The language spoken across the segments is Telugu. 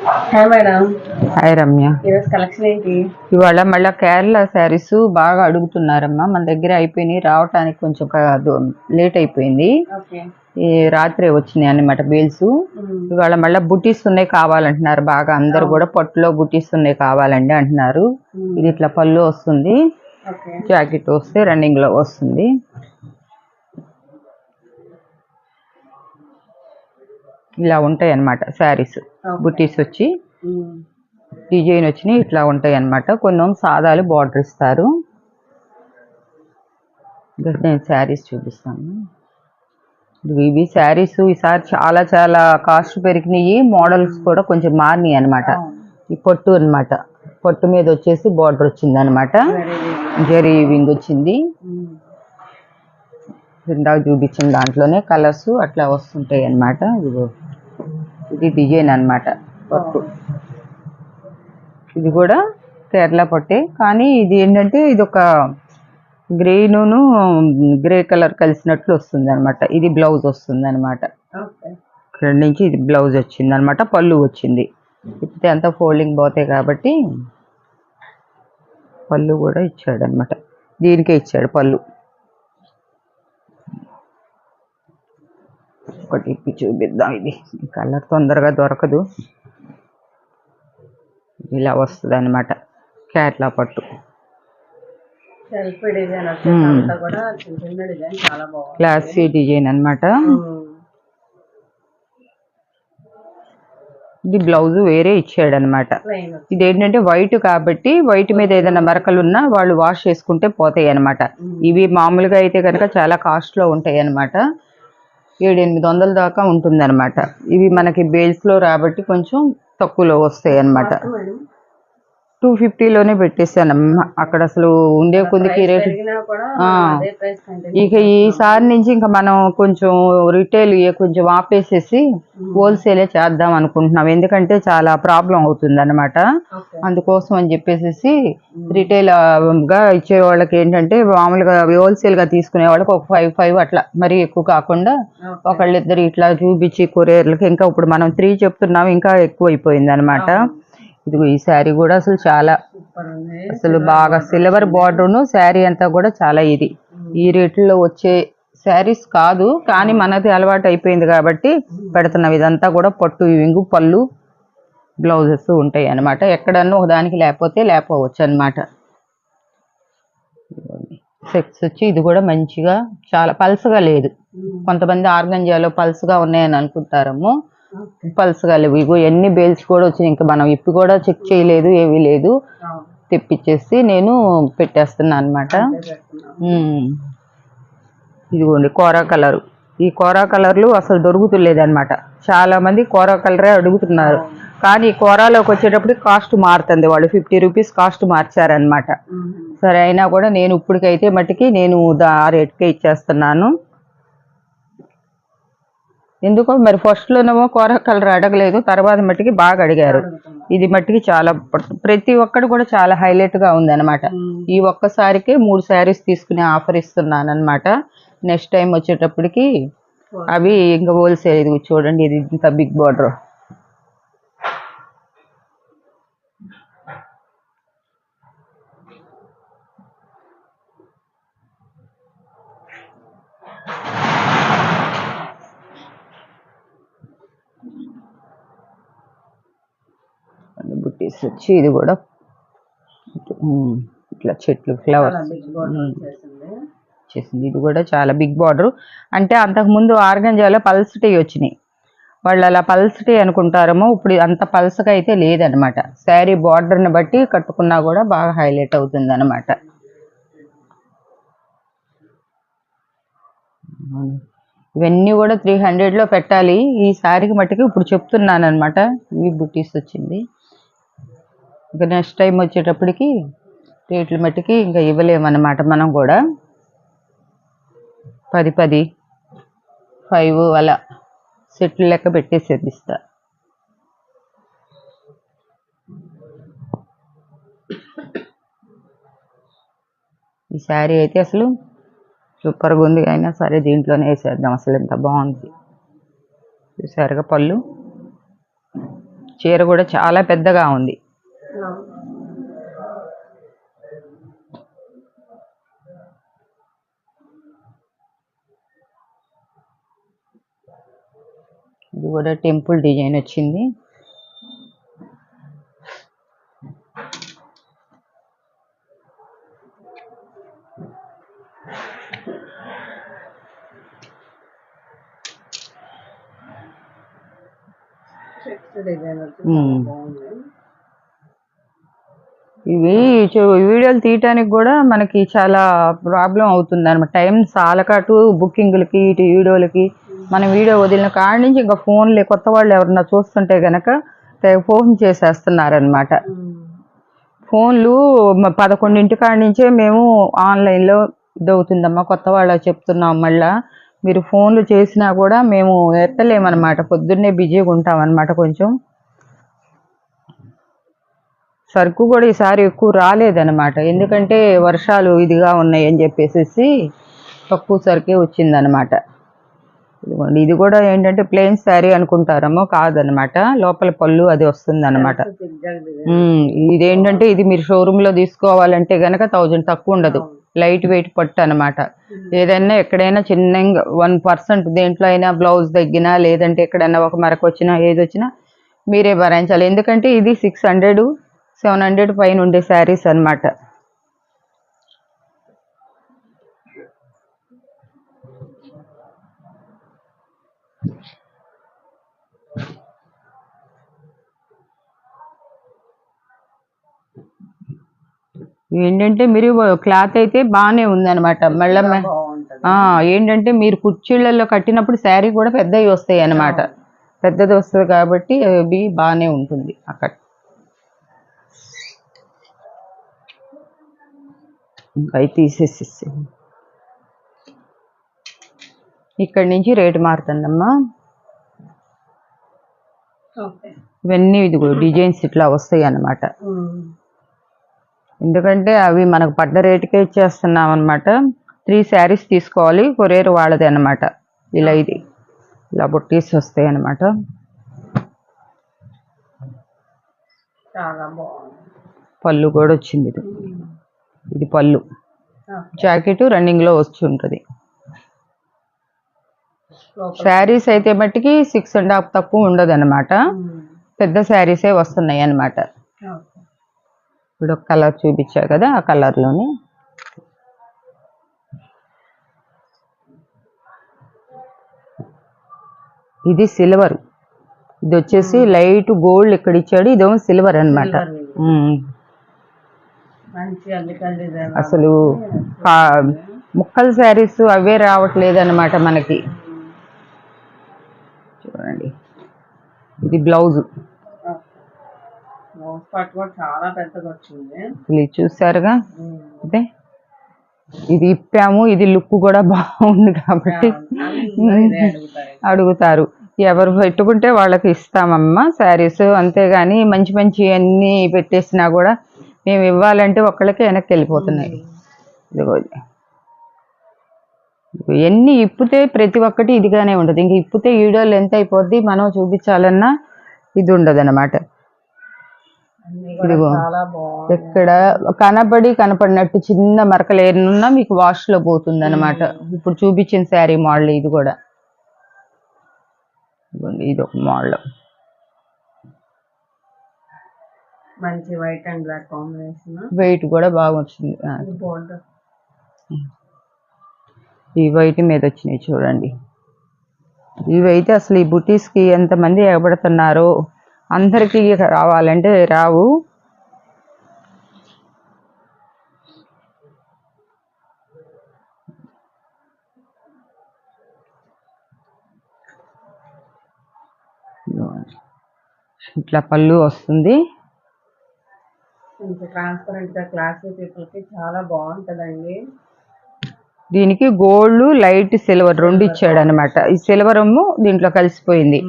Hi madam. హాయ్ రమ్య. ఈరోజు కలెక్షన్ ఏంటి? ఇవాళ మళ్ళీ కేరళ శారీస్ బాగా అడుగుతున్నారమ్మా. మన దగ్గర అయిపోయినాయి, రావటానికి కొంచెం లేట్ అయిపోయింది. ఈ రాత్రి వచ్చినాయి అన్నమాట బేల్స్. ఇవాళ మళ్ళీ బుటీస్ ఉన్నాయి కావాలంటున్నారు బాగా, అందరు కూడా పట్టులో బుటీస్ ఉన్నాయి కావాలండి అంటున్నారు. ఇది ఇట్లా పళ్ళు వస్తుంది, జాకెట్ వస్తే రన్నింగ్ లో వస్తుంది. ఇలా ఉంటాయి అన్నమాట శారీస్. బుటీస్ వచ్చి డిజైన్ వచ్చినాయి ఇట్లా ఉంటాయి అన్నమాట. కొన్ని సాదాలు బార్డర్ ఇస్తారు. నేను శారీస్ చూపిస్తాను. ఇవి శారీస్ ఈసారి చాలా చాలా కాస్ట్ పెరిగినాయి. మోడల్స్ కూడా కొంచెం మారినాయి అనమాట. ఈ పట్టు అనమాట, పట్టు మీద వచ్చేసి బార్డర్ వచ్చింది అనమాట. జరీ వింగ్ వచ్చింది. ఇందాక చూపించిన దాంట్లోనే కలర్స్ అట్లా వస్తుంటాయి అన్నమాట. ఇది డిజైన్ అన్నమాట పట్టు. ఇది కూడా కేరళ పట్టే, కానీ ఇది ఏంటంటే ఇది ఒక గ్రీను గ్రే కలర్ కలిసినట్లు వస్తుంది అనమాట. ఇది బ్లౌజ్ వస్తుంది అనమాట. ఇక్కడ నుంచి ఇది బ్లౌజ్ వచ్చింది అనమాట. పళ్ళు వచ్చింది. ఇప్పుడు అంతా ఫోల్డింగ్ పోతాయి కాబట్టి పళ్ళు కూడా ఇచ్చాడు అనమాట. దీనికే ఇచ్చాడు పళ్ళు. ఒకటి ఇప్పి చూపిద్దాం. ఇది కలర్ తొందరగా దొరకదు. ఇలా వస్తుంది అనమాట కేరళ పట్టు. క్లాసీ డిజైన్ అనమాట. ఇది బ్లౌజ్ వేరే ఇచ్చాడు అనమాట. ఇది ఏంటంటే వైట్ కాబట్టి వైట్ మీద ఏదైనా మరకలు ఉన్నా వాళ్ళు వాష్ చేసుకుంటే పోతాయి అనమాట. ఇవి మామూలుగా అయితే కనుక చాలా కాస్ట్ లో ఉంటాయి అనమాట. 700-800 దాకా ఉంటుంది అనమాట. ఇవి మనకి బేల్స్ లో రాబట్టి కొంచెం తక్కువలో వస్తాయి అనమాట. 250లోనే పెట్టేశానమ్మా. అక్కడ అసలు ఉండే కొద్దికి రేటు. ఇక ఈసారి నుంచి ఇంకా మనం కొంచెం రిటైల్ కొంచెం ఆపేసేసి హోల్సేలే చేద్దాం అనుకుంటున్నాం. ఎందుకంటే చాలా ప్రాబ్లం అవుతుంది అనమాట. అందుకోసం అని చెప్పేసి రిటైల్ గా ఇచ్చే వాళ్ళకి ఏంటంటే మామూలుగా హోల్సేల్ గా తీసుకునే వాళ్ళకి ఒక 5 అట్లా, మరీ ఎక్కువ కాకుండా ఒకళ్ళిద్దరు ఇట్లా చూపించి కొరియర్లకి. ఇంకా ఇప్పుడు మనం 3 చెప్తున్నాం, ఇంకా ఎక్కువ అయిపోయింది అనమాట. ఇదిగో ఈ శారీ కూడా అసలు చాలా అసలు బాగా సిల్వర్ బార్డర్ను శారీ అంతా కూడా చాలా ఇది. ఈ రేట్లో వచ్చే శారీస్ కాదు, కానీ మనది అలవాటు అయిపోయింది కాబట్టి పెడుతున్నాం. ఇదంతా కూడా పట్టు వింగు పళ్ళు బ్లౌజెస్ ఉంటాయి అనమాట. ఎక్కడన్నా ఒకదానికి లేకపోవచ్చు అనమాట. సెట్స్ వచ్చి ఇది కూడా మంచిగా చాలా పల్సగా లేదు. కొంతమంది ఆర్గంజాలో పల్సగా ఉన్నాయని అనుకుంటారేమో, పల్సగా లేవు. ఇగో ఎన్ని బేల్స్ కూడా వచ్చినాయి. ఇంకా మనం ఇప్పి కూడా చెక్ చేయలేదు, ఏమీ లేదు. తెప్పించేసి నేను పెట్టేస్తున్నా అనమాట. ఇదిగోండి కోరా కలరు. ఈ కోరా కలర్లు అసలు దొరుకుతులేదు అనమాట. చాలా మంది కోరా కలరే అడుగుతున్నారు, కానీ కోరాలోకి వచ్చేటప్పుడు కాస్ట్ మారుతుంది. వాళ్ళు 50 రూపీస్ కాస్ట్ మార్చారనమాట. సరే అయినా కూడా నేను ఇప్పటికైతే మట్టికి నేను ఆ రేట్కే ఇచ్చేస్తున్నాను. ఎందుకో మరి ఫస్ట్లోనేమో కోరా కలర్ అడగలేదు, తర్వాత మట్టికి బాగా అడిగారు. ఇది మట్టికి చాలా ప్రతి ఒక్కటి కూడా చాలా హైలైట్గా ఉంది అనమాట. ఈ ఒక్కసారికి 3 శారీస్ తీసుకునే ఆఫర్ ఇస్తున్నాను అనమాట. నెక్స్ట్ టైం వచ్చేటప్పటికి అవి ఇంకా హోల్సేల్. ఇది చూడండి, ఇది ఇంత బిగ్ బార్డర్. బుట్టీస్ వచ్చి ఇది కూడా ఇట్లా చెట్లు ఫ్లవర్స్ చేసింది. ఇది కూడా చాలా బిగ్ బార్డర్. అంటే అంతకుముందు ఆర్గంజాలో పల్సటీ వచ్చినాయి. వాళ్ళు అలా పల్సటీ అనుకుంటారేమో, ఇప్పుడు అంత పల్సగా అయితే లేదనమాట. శారీ బార్డర్ని బట్టి కట్టుకున్నా కూడా బాగా హైలైట్ అవుతుంది అనమాట. ఇవన్నీ కూడా 300లో పెట్టాలి. ఈ శారీకి మట్టికి ఇప్పుడు చెప్తున్నాను అనమాట. ఇవి బుట్టీస్ వచ్చింది. ఇంకా నెక్స్ట్ టైం వచ్చేటప్పటికి రేట్లు మట్టికి ఇంకా ఇవ్వలేమన్నమాట. మనం కూడా 10, 5 అలా సెట్లు లెక్క పెట్టేసేపిస్తా. ఈ శారీ అయితే అసలు సూపర్గా ఉంది. అయినా సరే దీంట్లోనే వేసేద్దాం. అసలు ఎంత బాగుంది చూసారుగా. పళ్ళు చీర కూడా చాలా పెద్దగా ఉంది. ఇది కూడా టెంపుల్ డిజైన్ వచ్చింది. ఇవి వీడియోలు తీయటానికి కూడా మనకి చాలా ప్రాబ్లం అవుతుంది అనమాట. టైం సాలకాటు బుకింగ్లకి ఇటు వీడియోలకి. మనం వీడియో వదిలిన కాడి నుంచి ఇంకా ఫోన్లే. కొత్త వాళ్ళు ఎవరన్నా చూస్తుంటే గనక ఫోన్ చేసేస్తున్నారనమాట. ఫోన్లు 11 కాడి నుంచే మేము ఆన్లైన్లో ఇదవుతుందమ్మా. కొత్త వాళ్ళకి చెప్తున్నాం. మళ్ళా మీరు ఫోన్లు చేసినా కూడా మేము ఎత్తలేమన్నమాట. పొద్దున్నే బిజీగా ఉంటాం అన్నమాట. కొంచెం సరుకు కూడా ఈసారి ఎక్కువ రాలేదన్నమాట. ఎందుకంటే వర్షాలు ఇదిగా ఉన్నాయి అని చెప్పేసి తక్కువ సరుకే వచ్చిందనమాట. ఇదిగోండి, ఇది కూడా ఏంటంటే ప్లెయిన్ శారీ అనుకుంటారమ్మో, కాదనమాట. లోపల పళ్ళు అది వస్తుంది అనమాట. ఇదేంటంటే ఇది మీరు షోరూంలో తీసుకోవాలంటే గనక 1000 తక్కువ ఉండదు. లైట్ వెయిట్ పట్టు అనమాట. ఏదైనా ఎక్కడైనా చిన్నగా 1% దేంట్లో అయినా బ్లౌజ్ తగ్గినా, లేదంటే ఎక్కడైనా ఒక మరక వచ్చినా, ఏది వచ్చినా మీరే భరించాలి. ఎందుకంటే ఇది 600, 700 పైన ఉండే శారీస్ అనమాట. ఏంటంటే మీరు క్లాత్ అయితే బాగానే ఉందన్నమాట. మళ్ళీ ఏంటంటే మీరు కుర్చీళ్ళల్లో కట్టినప్పుడు శారీ కూడా పెద్దవి వస్తాయి అన్నమాట. పెద్దది వస్తుంది కాబట్టి అవి బాగానే ఉంటుంది. అక్కడ ఇంకా తీసేసి ఇక్కడి నుంచి రేటు మారుతుందమ్మా. ఇవన్నీ ఇది డిజైన్స్ ఇట్లా వస్తాయి అన్నమాట. ఎందుకంటే అవి మనకు పడ్డ రేటుకే ఇచ్చేస్తున్నాం అనమాట. 3 శారీస్ తీసుకోవాలి. కొరియర్ వాళ్ళది అనమాట. ఇలా బొట్టీస్ వస్తాయి అనమాట. పళ్ళు కూడా వచ్చింది. ఇది పళ్ళు. జాకెట్ రన్నింగ్ లో వచ్చి ఉంటుంది. శారీస్ అయితే మట్టికి 6.5 తక్కువ ఉండదు అనమాట. పెద్ద శారీసే వస్తున్నాయి అనమాట. ఇప్పుడు ఒక కలర్ చూపించా కదా, ఆ కలర్లోనే ఇది సిల్వర్. ఇది వచ్చేసి లైట్ గోల్డ్ ఇక్కడ ఇచ్చాడు. ఇదేమో సిల్వర్ అనమాట. అసలు ముక్కల శారీస్ అవే రావట్లేదు అనమాట మనకి. చూడండి, ఇది బ్లౌజ్. చాలా పెద్దగా వచ్చింది. ఇది చూసారుగా. అదే ఇది ఇప్పాము. ఇది లుక్ కూడా బాగుంది కాబట్టి అడుగుతారు. ఎవరు పెట్టుకుంటే వాళ్ళకి ఇస్తామమ్మా శారీస్. అంతేగాని మంచి మంచి అన్నీ పెట్టేసినా కూడా మేము ఇవ్వాలంటే ఒక్కళ్ళకి వెనక్కి వెళ్ళిపోతున్నాయి. ఇదిగో ఎన్ని ఇప్పితే ప్రతి ఒక్కటి ఇదిగానే ఉంటుంది. ఇంక ఇప్పితే వీడియోలు ఎంత అయిపోద్ది. మనం చూపించాలన్నా ఇది ఉండదు అనమాట. ఇదిగో ఎక్కడ కనపడినట్టు చిన్న మరకలు ఏమన్నా మీకు వాష్ లో పోతుంది అనమాట. ఇప్పుడు చూపించిన శారీ మోడల్ ఇది కూడా. ఇది ఒక మోడల్. మంచి white and black combination. Weight కూడా బాగా వచ్చింది. ఈ వైట్ మీద వచ్చినాయి చూడండి. ఇవైతే అసలు ఈ బుటీస్కి ఎంతమంది ఎగబడుతున్నారో. అందరికీ రావాలంటే రావు. ఇట్లా పళ్ళు వస్తుంది. ట్రాన్స్పరెంట్ గా క్లాసీ పీపుల్ కి చాలా బాగుంటదండి. దీనికి గోల్డ్ లైట్ సిల్వర్ 2 ఇచ్చాడు అనమాట. ఈ సిల్వర్ దీంట్లో కలిసిపోయింది.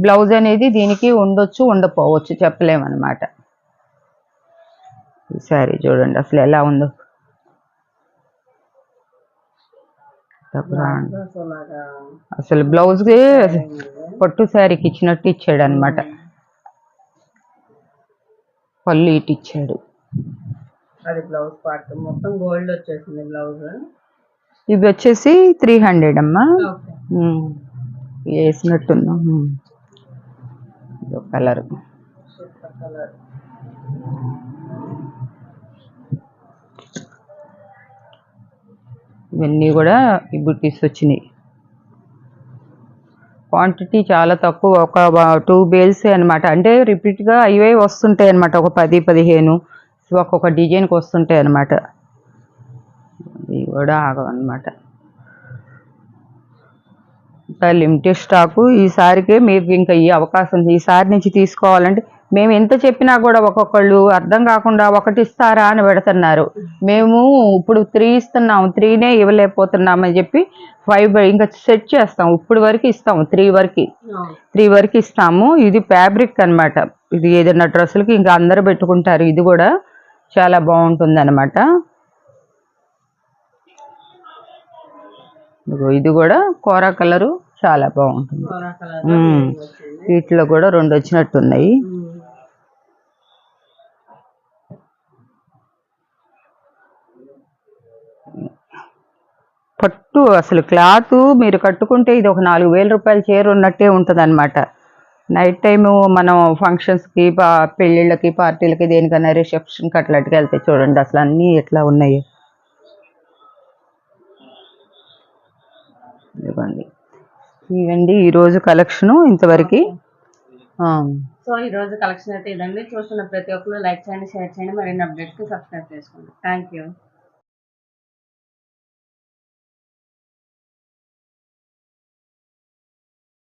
బ్లౌజ్ అనేది దీనికి ఉండొచ్చు, ఉండపోవచ్చు, చెప్పలేమన్నమాట. ఈ శారీ చూడండి అసలు ఎలా ఉందో. అసలు బ్లౌజ్ పట్టు శారీకి ఇచ్చినట్టు ఇచ్చాడు అనమాట. పళ్ళు ఇటు ఇచ్చాడు. అది బ్లౌజ్ పార్ట్ మొత్తం గోల్డ్ వచ్చేసింది బ్లౌజ్. ఇవి వచ్చేసి 300 అమ్మా. ఓకే. వేసినట్టున్నా. Colour super colour. ఇవన్నీ కూడా ఈ బుట్టీస్ వచ్చినాయి. క్వాంటిటీ చాలా తక్కువ, ఒక 2 బేల్స్ అనమాట. అంటే రిపీట్గా అవే వస్తుంటాయి అనమాట, ఒక 10-15 ఒక్కొక్క డిజైన్కి వస్తుంటాయి అనమాట. ఇవి కూడా ఆగవన్నమాట. ఇంకా లిమిటెడ్ స్టాకు ఈసారికే మీకు ఇంకా ఈ అవకాశం ఈసారి నుంచి తీసుకోవాలంటే మేము ఎంత చెప్పినా కూడా ఒక్కొక్కళ్ళు అర్థం కాకుండా ఒకటి ఇస్తారా అని పెడుతున్నారు. మేము ఇప్పుడు 3 ఇస్తున్నాము, 3నే ఇవ్వలేకపోతున్నామని చెప్పి 5 ఇంకా సెట్ చేస్తాం. ఇప్పుడు వరకు ఇస్తాము, 3 వరకు ఇస్తాము. ఇది ఫ్యాబ్రిక్ అనమాట. ఇది ఏదైనా డ్రెస్సులకి ఇంకా అందరూ పెట్టుకుంటారు. ఇది కూడా చాలా బాగుంటుంది అనమాట. ఇది కూడా కోరా కలరు చాలా బాగుంటుంది. వీటిలో కూడా 2 వచ్చినట్టున్నాయి. పట్టు అసలు క్లాత్ మీరు కట్టుకుంటే ఇది ఒక 4000 రూపాయల చీర ఉన్నట్టే ఉంటుంది అనమాట. నైట్ టైము మనం ఫంక్షన్స్కి, పెళ్ళిళ్ళకి, పార్టీలకి, దేనికన్నా రిసెప్షన్కి అట్లాంటికి వెళ్తే చూడండి అసలు అన్నీ ఎట్లా ఉన్నాయి. ఇవ్వండి, ఇవండి ఈరోజు కలెక్షను ఇంతవరకు. సో ఈరోజు కలెక్షన్ అయితే ఇదండి. చూస్తున్న ప్రతి ఒక్కరు లైక్ చేయండి, షేర్ చేయండి, మరిన్ని అప్డేట్స్కి సబ్స్క్రైబ్ చేసుకోండి. Thank you.